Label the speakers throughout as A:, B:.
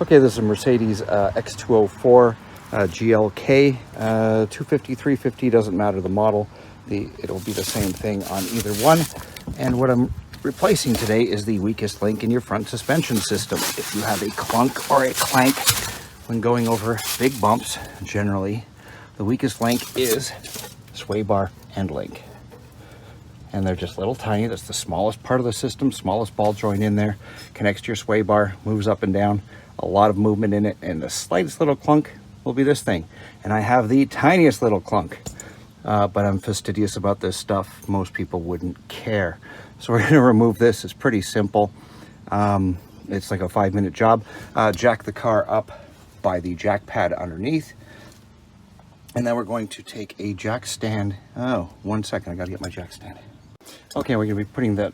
A: Okay, this is a Mercedes X204 GLK 250, 350, doesn't matter the model. It'll be the same thing on either one. And what I'm replacing today is the weakest link in your front suspension system. If you have a clunk or a clank when going over big bumps, generally the weakest link is sway bar and link. And they're just little tiny. That's the smallest part of the system, smallest ball joint in there, connects to your sway bar, moves up and down, a lot of movement in it, and the slightest little clunk will be this thing. And I have the tiniest little clunk, but I'm fastidious about this stuff. Most people wouldn't care. So we're gonna remove this. It's pretty simple. It's like a 5-minute job. Jack the car up by the jack pad underneath. And then we're going to take a jack stand. Oh, 1 second, I gotta get my jack stand. Okay, we're gonna be putting that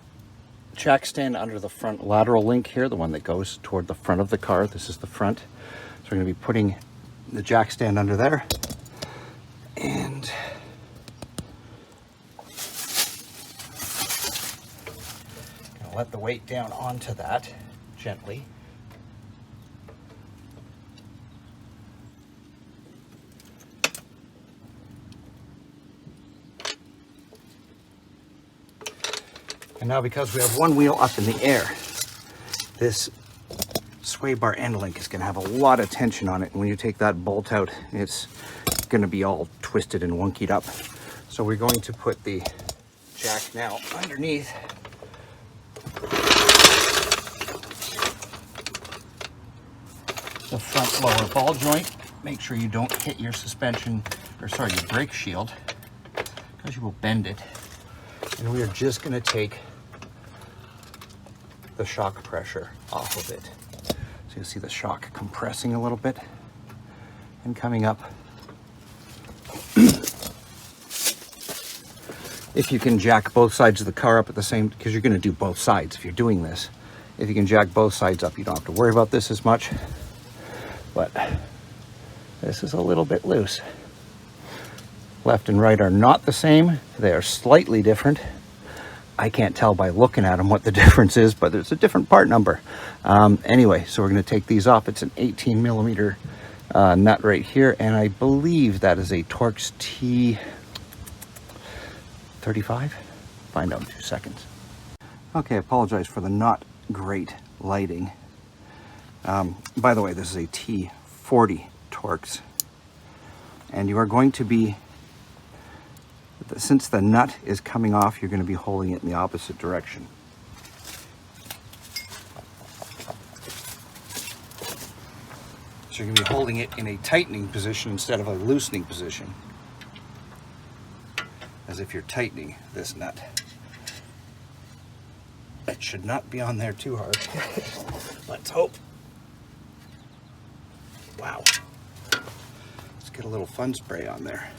A: jack stand under the front lateral link here, the one that goes toward the front of the car. This is the front. So we're gonna be putting the jack stand under there. And gonna let the weight down onto that gently. And now, because we have one wheel up in the air, this sway bar end link is going to have a lot of tension on it. And when you take that bolt out, it's going to be all twisted and wonkied up. So we're going to put the jack now underneath. The front lower ball joint. Make sure you don't hit your suspension, or sorry, your brake shield, because you will bend it. And we are just going to take the shock pressure off of it. So you'll see the shock compressing a little bit and coming up. If you can jack both sides of the car up at the same, because you're going to do both sides if you're doing this. If you can jack both sides up, you don't have to worry about this as much. But this is a little bit loose. Left and right are not the same. They are slightly different. I can't tell by looking at them what the difference is, but there's a different part number. Anyway, so we're going to take these off. It's an 18 millimeter nut right here, and I believe that is a Torx T35. Find out in 2 seconds. Okay, I apologize for the not great lighting. By the way, this is a T40 Torx, and you are going to be, since the nut is coming off, you're going to be holding it in the opposite direction. So you're going to be holding it in a tightening position instead of a loosening position, as if you're tightening this nut. It should not be on there too hard. Let's hope. Wow. Let's get a little fun spray on there.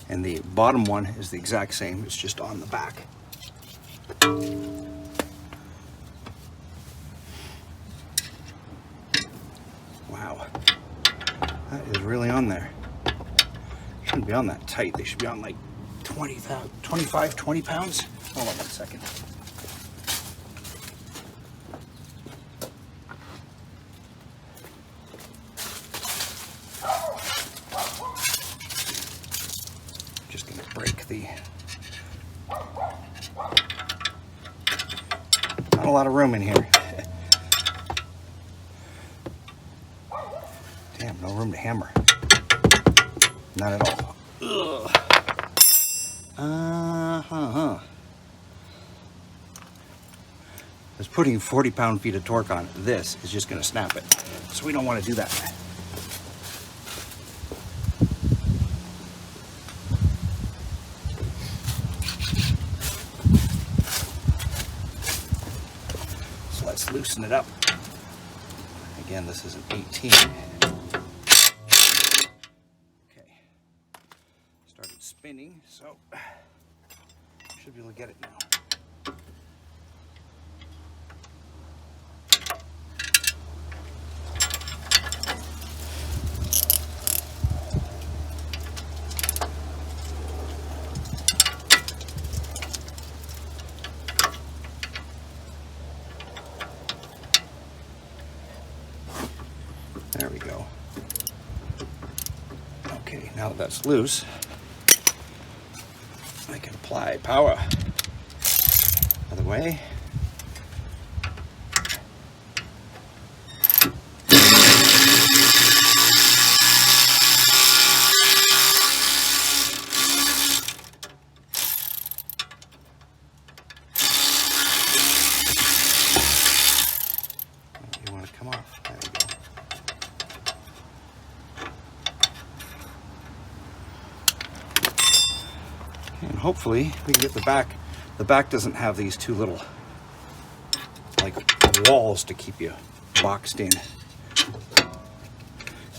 A: And the bottom one is the exact same, it's just on the back. Wow, that is really on there. Shouldn't be on that tight. They should be on like 20 pounds. Hold on 1 second. Just gonna break the, not a lot of room in here. Damn, no room to hammer. Not at all. Ugh. It's putting 40 pound-feet of torque on it. This is just gonna snap it. So we don't wanna do that. Let's loosen it up. Again, this is an 18. Okay. Started spinning, so should be able to get it now. that's loose, I can apply power. Other way. You want to come off. There we go. And hopefully we can get the back. The back doesn't have these two little like walls to keep you boxed in.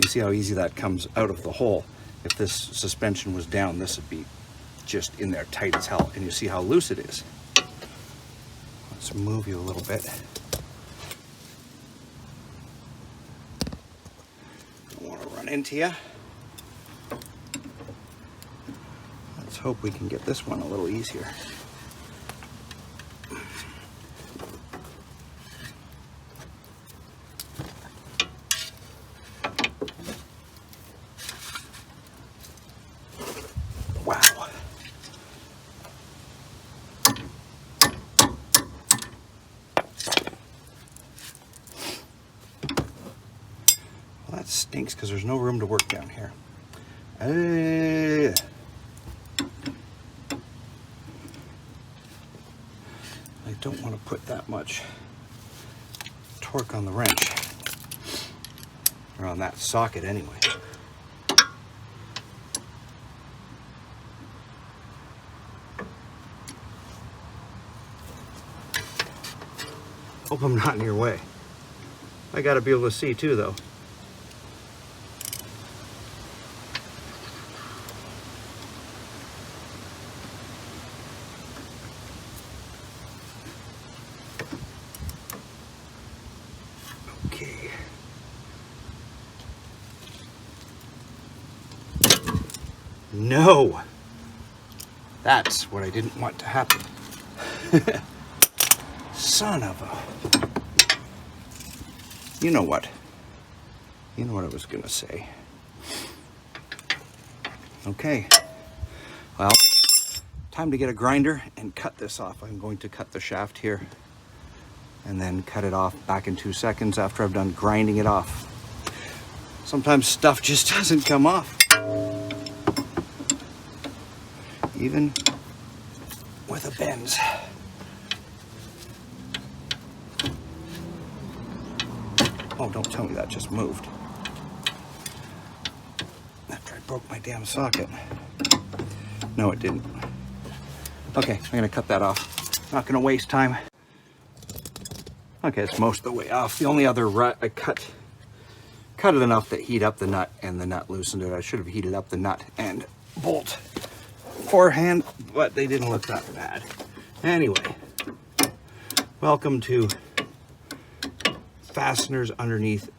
A: You see how easy that comes out of the hole. If this suspension was down, this would be just in there tight as hell. And you see how loose it is. Let's move you a little bit. Don't want to run into you. Let's hope we can get this one a little easier. Wow. Well, that stinks because there's no room to work down here. I don't want to put that much torque on the wrench, or on that socket anyway. Hope I'm not in your way. I gotta be able to see too, though. Okay. No! That's what I didn't want to happen. Son of a... You know what? You know what I was gonna say. Okay. Well, time to get a grinder and cut this off. I'm going to cut the shaft here and then cut it off back in 2 seconds after I've done grinding it off. Sometimes stuff just doesn't come off. Even with a Benz. Oh, don't tell me that just moved. After I broke my damn socket. No, it didn't. Okay, I'm gonna cut that off. Not gonna waste time. Okay, it's most of the way off. The only other rut, I cut it enough that heat up the nut and the nut loosened it. I should have heated up the nut and bolt beforehand, but they didn't look that bad. Anyway, welcome to fasteners underneath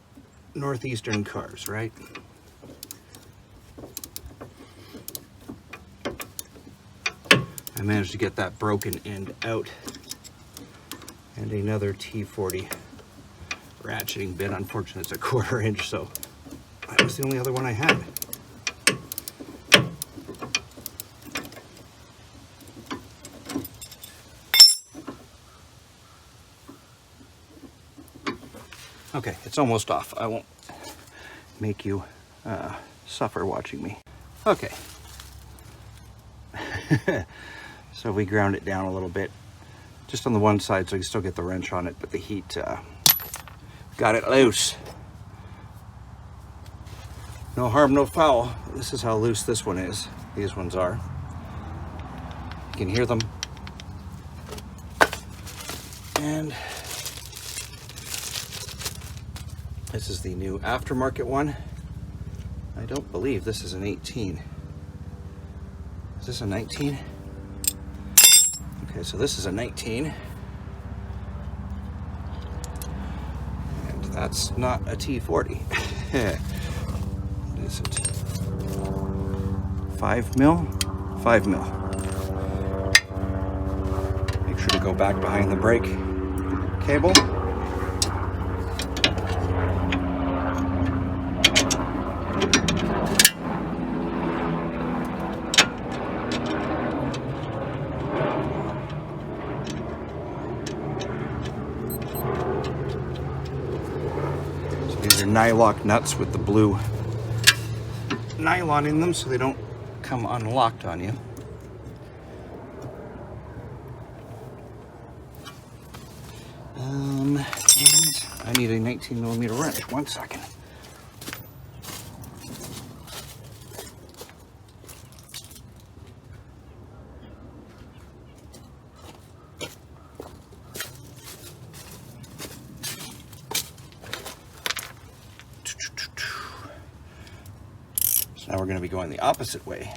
A: Northeastern cars, right? I managed to get that broken end out. And another T40 ratcheting bit. Unfortunately, it's a 1/4 inch, so that was the only other one I had. Okay, it's almost off. I won't make you suffer watching me. Okay. So we ground it down a little bit, just on the one side so I can still get the wrench on it, but the heat got it loose. No harm, no foul. This is how loose this one is. These ones are. You can hear them. And this is the new aftermarket one. I don't believe this is an 18. Is this a 19? Okay, so this is a 19. And that's not a T40. What is it? 5 mil? 5 mil. Make sure to go back behind the brake cable. nylock nuts with the blue nylon in them so they don't come unlocked on you. And I need a 19mm wrench. 1 second. So now we're going to be going the opposite way.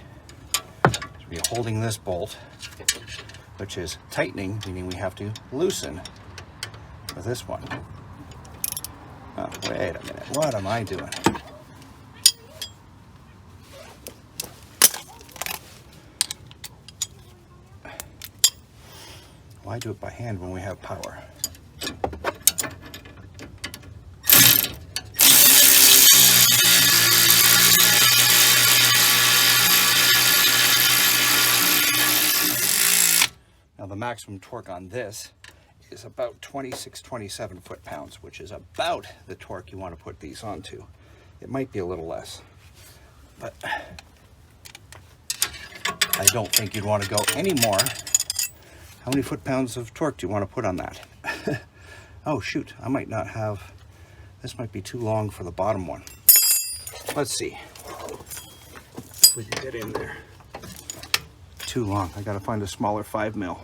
A: So we're holding this bolt, which is tightening, meaning we have to loosen with this one. Oh, wait a minute. What am I doing? Why do it by hand when we have power? Now the maximum torque on this is about 26, 27 foot-pounds, which is about the torque you want to put these onto. It might be a little less, but I don't think you'd want to go any more. How many foot-pounds of torque do you want to put on that? Oh shoot, I might not have, this might be too long for the bottom one. Let's see if we can get in there. Too long, I gotta find a smaller 5 mil.